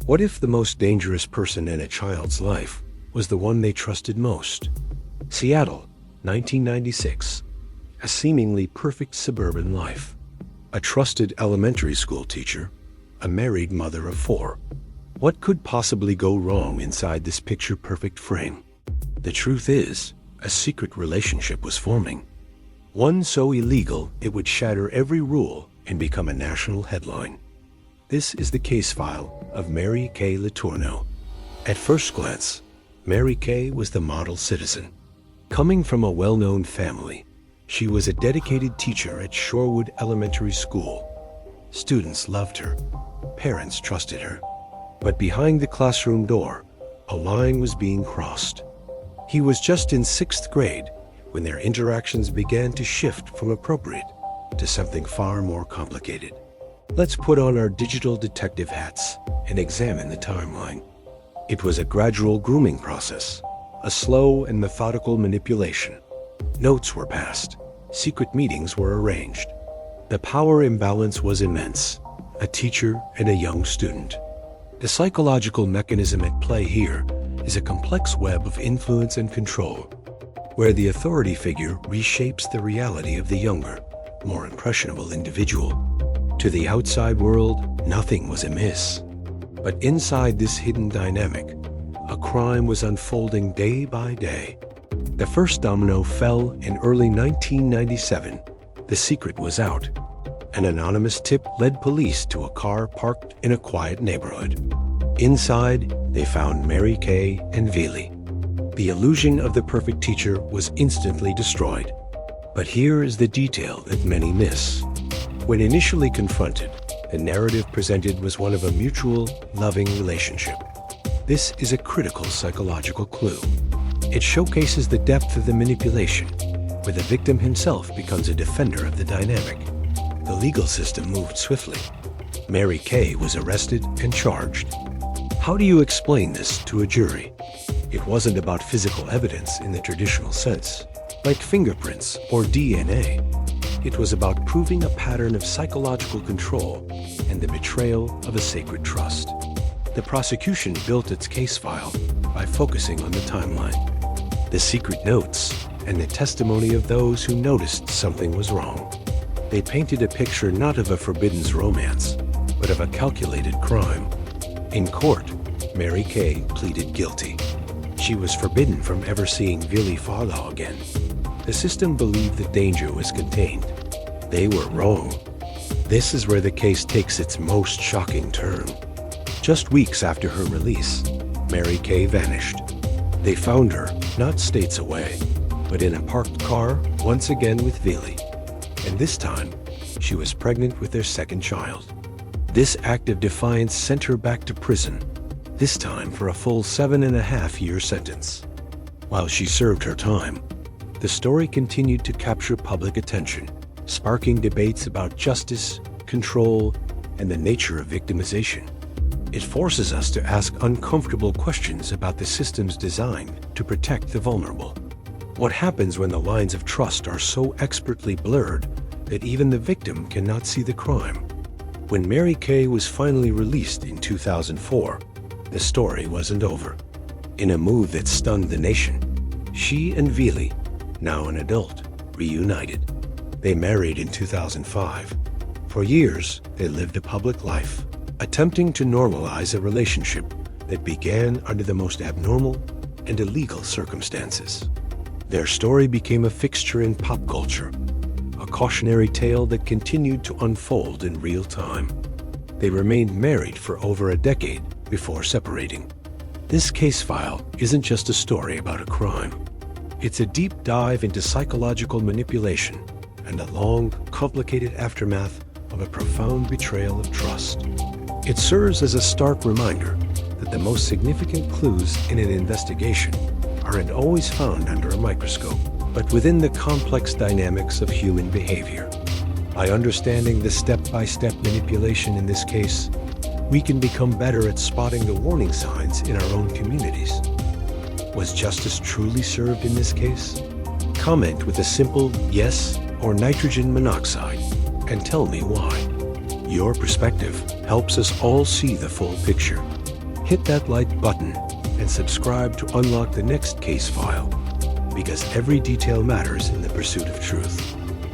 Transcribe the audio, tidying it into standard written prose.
What if the most dangerous person in a child's life was the one they trusted most? Seattle, 1996. A seemingly perfect suburban life. A trusted elementary school teacher. A married mother of 4. What could possibly go wrong inside this picture-perfect frame? The truth is, a secret relationship was forming. One so illegal it would shatter every rule and become a national headline. This is the case file of Mary Kay Letourneau. At first glance, Mary Kay was the model citizen. Coming from a well-known family, she was a dedicated teacher at Shorewood Elementary School. Students loved her. Parents trusted her. But behind the classroom door, a line was being crossed. He was just in 6th grade when their interactions began to shift from appropriate to something far more complicated. Let's put on our digital detective hats and examine the timeline. It was a gradual grooming process, a slow and methodical manipulation. Notes were passed. Secret meetings were arranged. The power imbalance was immense. A teacher and a young student. The psychological mechanism at play here is a complex web of influence and control, where the authority figure reshapes the reality of the younger, more impressionable individual. To the outside world, nothing was amiss. But inside this hidden dynamic, a crime was unfolding day by day. The first domino fell in early 1997. The secret was out. An anonymous tip led police to a car parked in a quiet neighborhood. Inside, they found Mary Kay and Vili. The illusion of the perfect teacher was instantly destroyed. But here is the detail that many miss. When initially confronted, the narrative presented was one of a mutual, loving relationship. This is a critical psychological clue. It showcases the depth of the manipulation, where the victim himself becomes a defender of the dynamic. The legal system moved swiftly. Mary Kay was arrested and charged. How do you explain this to a jury? It wasn't about physical evidence in the traditional sense, like fingerprints or DNA. It was about proving a pattern of psychological control and the betrayal of a sacred trust. The prosecution built its case file by focusing on the timeline, the secret notes, and the testimony of those who noticed something was wrong. They painted a picture not of a forbidden romance, but of a calculated crime. In court, Mary Kay pleaded guilty. She was forbidden from ever seeing Vili Farlow again. The system believed the danger was contained. They were wrong. This is where the case takes its most shocking turn. Just weeks after her release, Mary Kay vanished. They found her, not states away, but in a parked car, once again with Vili. And this time, she was pregnant with their second child. This act of defiance sent her back to prison, this time for a full 7.5-year sentence. While she served her time, the story continued to capture public attention, sparking debates about justice, control, and the nature of victimization. It forces us to ask uncomfortable questions about the systems designed to protect the vulnerable. What happens when the lines of trust are so expertly blurred that even the victim cannot see the crime? When Mary Kay was finally released in 2004, the story wasn't over. In a move that stunned the nation, she and Vili, now an adult, reunited. They married in 2005. For years, they lived a public life, attempting to normalize a relationship that began under the most abnormal and illegal circumstances. Their story became a fixture in pop culture, a cautionary tale that continued to unfold in real time. They remained married for over a decade before separating. This case file isn't just a story about a crime. It's a deep dive into psychological manipulation and a long, complicated aftermath of a profound betrayal of trust. It serves as a stark reminder that the most significant clues in an investigation aren't always found under a microscope, but within the complex dynamics of human behavior. By understanding the step-by-step manipulation in this case, we can become better at spotting the warning signs in our own communities. Was justice truly served in this case? Comment with a simple yes or nitrogen monoxide and tell me why. Your perspective helps us all see the full picture. Hit that like button and subscribe to unlock the next case file, because every detail matters in the pursuit of truth.